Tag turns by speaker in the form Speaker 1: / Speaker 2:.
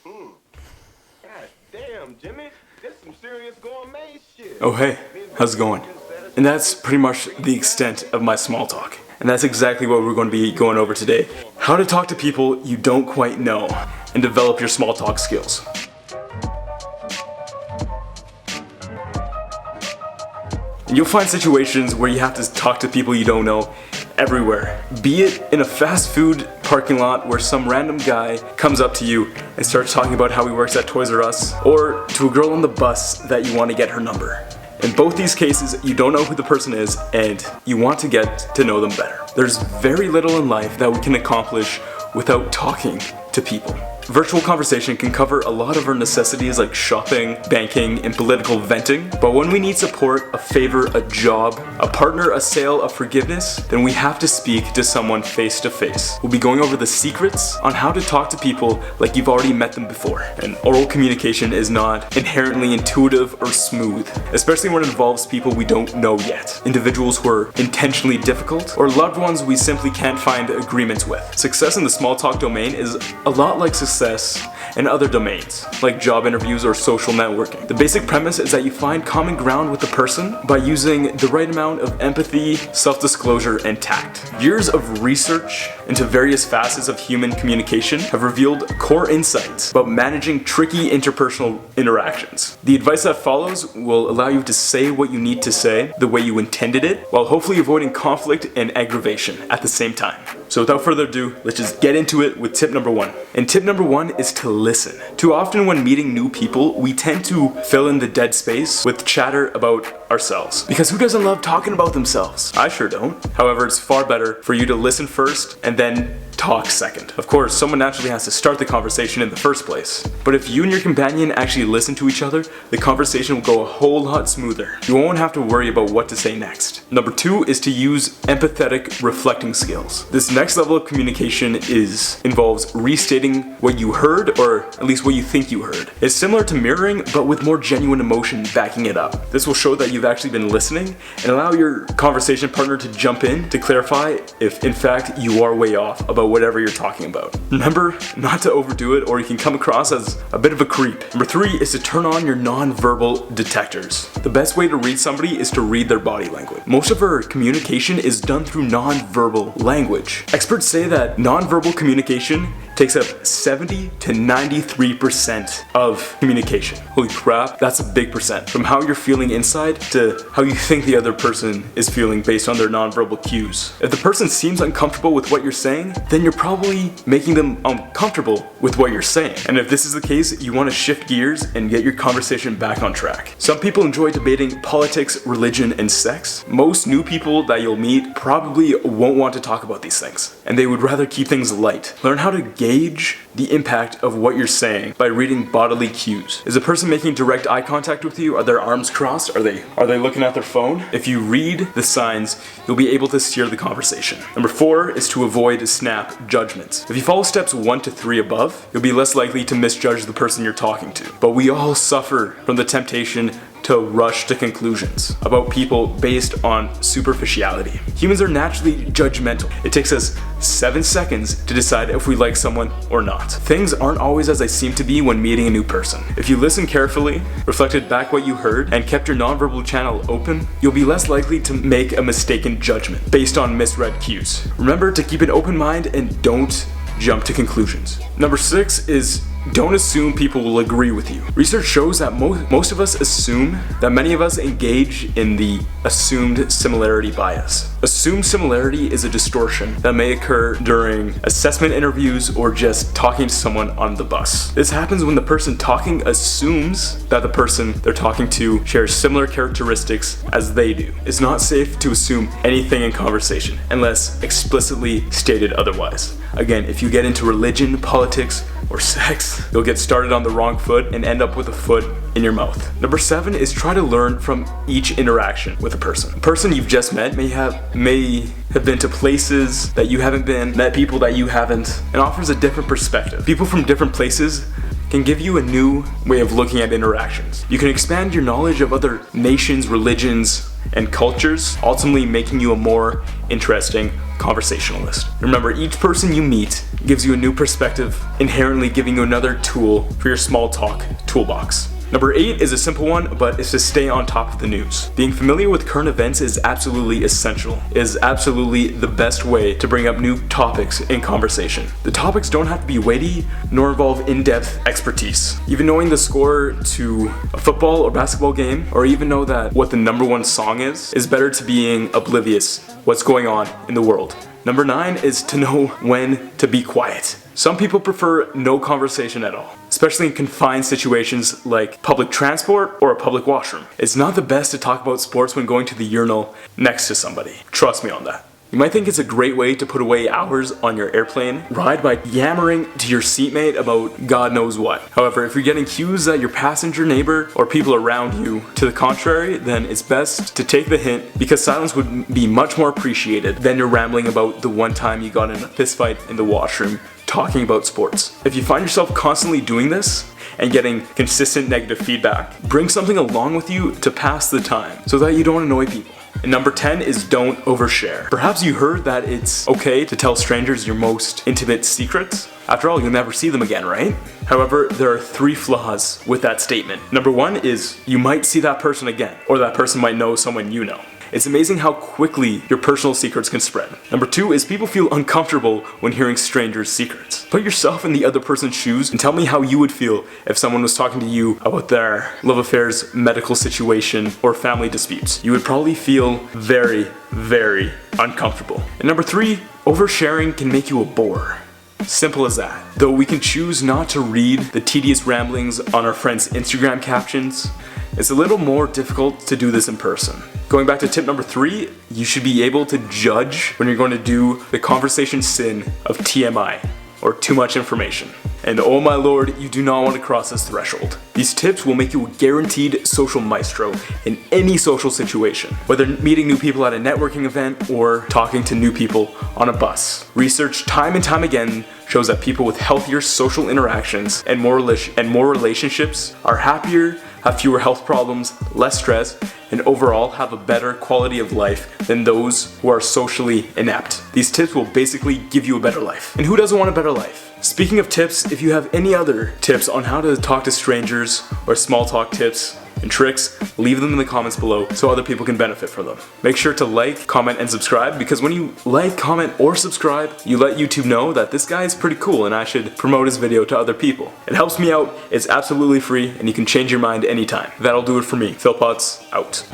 Speaker 1: God damn, Jimmy. That's some serious gourmet shit.
Speaker 2: Oh hey, how's it going? And that's pretty much the extent of my small talk. And that's exactly what we're going to be going over today. How to talk to people you don't quite know and develop your small talk skills. And you'll find situations where you have to talk to people you don't know everywhere. Be it in a fast food parking lot where some random guy comes up to you and starts talking about how he works at Toys R Us, or to a girl on the bus that you want to get her number. In both these cases, you don't know who the person is and you want to get to know them better. There's very little in life that we can accomplish without talking to people. Virtual conversation can cover a lot of our necessities like shopping, banking, and political venting, but when we need support, a favor, a job, a partner, a sale, a forgiveness, then we have to speak to someone face to face. We'll be going over the secrets on how to talk to people like you've already met them before. And oral communication is not inherently intuitive or smooth, especially when it involves people we don't know yet, individuals who are intentionally difficult, or loved ones we simply can't find agreements with. Success in the small talk domain is a lot like success in other domains, like job interviews or social networking. The basic premise is that you find common ground with the person by using the right amount of empathy, self-disclosure, and tact. Years of research into various facets of human communication have revealed core insights about managing tricky interpersonal interactions. The advice that follows will allow you to say what you need to say the way you intended it, while hopefully avoiding conflict and aggravation at the same time. So without further ado, let's just get into it with tip number one. And tip number one is to listen. Too often when meeting new people, we tend to fill in the dead space with chatter about ourselves. Because who doesn't love talking about themselves? I sure don't. However, it's far better for you to listen first and then talk second. Of course, someone naturally has to start the conversation in the first place. But if you and your companion actually listen to each other, the conversation will go a whole lot smoother. You won't have to worry about what to say next. Number two is to use empathetic reflecting skills. This next level of communication involves restating what you heard, or at least what you think you heard. It's similar to mirroring, but with more genuine emotion backing it up. This will show that you've actually been listening and allow your conversation partner to jump in to clarify if in fact you are way off about whatever you're talking about. Remember not to overdo it or you can come across as a bit of a creep. Number three is to turn on your non-verbal detectors. The best way to read somebody is to read their body language. Most of our communication is done through non-verbal language. Experts say that non-verbal communication takes up 70 to 93% of communication. Holy crap, that's a big percent. From how you're feeling inside to how you think the other person is feeling based on their nonverbal cues. If the person seems uncomfortable with what you're saying, then you're probably making them uncomfortable with what you're saying. And if this is the case, you want to shift gears and get your conversation back on track. Some people enjoy debating politics, religion, and sex. Most new people that you'll meet probably won't want to talk about these things, and they would rather keep things light. Learn how to gauge the impact of what you're saying by reading bodily cues. Is a person making direct eye contact with you? Are their arms crossed? Are they looking at their phone? If you read the signs, you'll be able to steer the conversation. Number four is to avoid snap judgments. If you follow steps 1 to 3 above, you'll be less likely to misjudge the person you're talking to. But we all suffer from the temptation to rush to conclusions about people based on superficiality. Humans are naturally judgmental. It takes us 7 seconds to decide if we like someone or not. Things aren't always as they seem to be when meeting a new person. If you listen carefully, reflected back what you heard, and kept your nonverbal channel open, you'll be less likely to make a mistaken judgment based on misread cues. Remember to keep an open mind and don't jump to conclusions. Number 6 is don't assume people will agree with you. Research shows that most of us assume that many of us engage in the assumed similarity bias. Assumed similarity is a distortion that may occur during assessment interviews or just talking to someone on the bus. This happens when the person talking assumes that the person they're talking to shares similar characteristics as they do. It's not safe to assume anything in conversation unless explicitly stated otherwise. Again, if you get into religion, politics, or sex, you'll get started on the wrong foot and end up with a foot in your mouth. Number 7 is try to learn from each interaction with a person. A person you've just met may have been to places that you haven't been, met people that you haven't, and offers a different perspective. People from different places can give you a new way of looking at interactions. You can expand your knowledge of other nations, religions, and cultures, ultimately making you a more interesting conversationalist. Remember, each person you meet gives you a new perspective, inherently giving you another tool for your small talk toolbox. Number 8 is a simple one, but it's to stay on top of the news. Being familiar with current events is absolutely essential. It is absolutely the best way to bring up new topics in conversation. The topics don't have to be weighty, nor involve in-depth expertise. Even knowing the score to a football or basketball game, or even know that what the number one song is better to being oblivious what's going on in the world. Number 9 is to know when to be quiet. Some people prefer no conversation at all, especially in confined situations like public transport or a public washroom. It's not the best to talk about sports when going to the urinal next to somebody. Trust me on that. You might think it's a great way to put away hours on your airplane ride by yammering to your seatmate about God knows what. However, if you're getting cues that your passenger neighbor or people around you to the contrary, then it's best to take the hint, because silence would be much more appreciated than your rambling about the one time you got in a fist fight in the washroom talking about sports. If you find yourself constantly doing this and getting consistent negative feedback, bring something along with you to pass the time so that you don't annoy people. And number 10 is don't overshare. Perhaps you heard that it's okay to tell strangers your most intimate secrets. After all, you'll never see them again, right? However, there are 3 flaws with that statement. Number 1 is you might see that person again, or that person might know someone you know. It's amazing how quickly your personal secrets can spread. Number 2 is people feel uncomfortable when hearing strangers' secrets. Put yourself in the other person's shoes and tell me how you would feel if someone was talking to you about their love affairs, medical situation, or family disputes. You would probably feel very, very uncomfortable. And number 3, oversharing can make you a bore. Simple as that. Though we can choose not to read the tedious ramblings on our friends' Instagram captions, it's a little more difficult to do this in person. Going back to tip number 3, you should be able to judge when you're going to do the conversation sin of TMI, or too much information. And oh my lord, you do not want to cross this threshold. These tips will make you a guaranteed social maestro in any social situation, whether meeting new people at a networking event or talking to new people on a bus. Research time and time again shows that people with healthier social interactions and more relationships are happier, have fewer health problems, less stress, and overall have a better quality of life than those who are socially inept. These tips will basically give you a better life. And who doesn't want a better life? Speaking of tips, if you have any other tips on how to talk to strangers or small talk tips and tricks, leave them in the comments below so other people can benefit from them. Make sure to like, comment, and subscribe, because when you like, comment, or subscribe, you let YouTube know that this guy is pretty cool and I should promote his video to other people. It helps me out, it's absolutely free, and you can change your mind anytime. That'll do it for me. Phil Potts, out.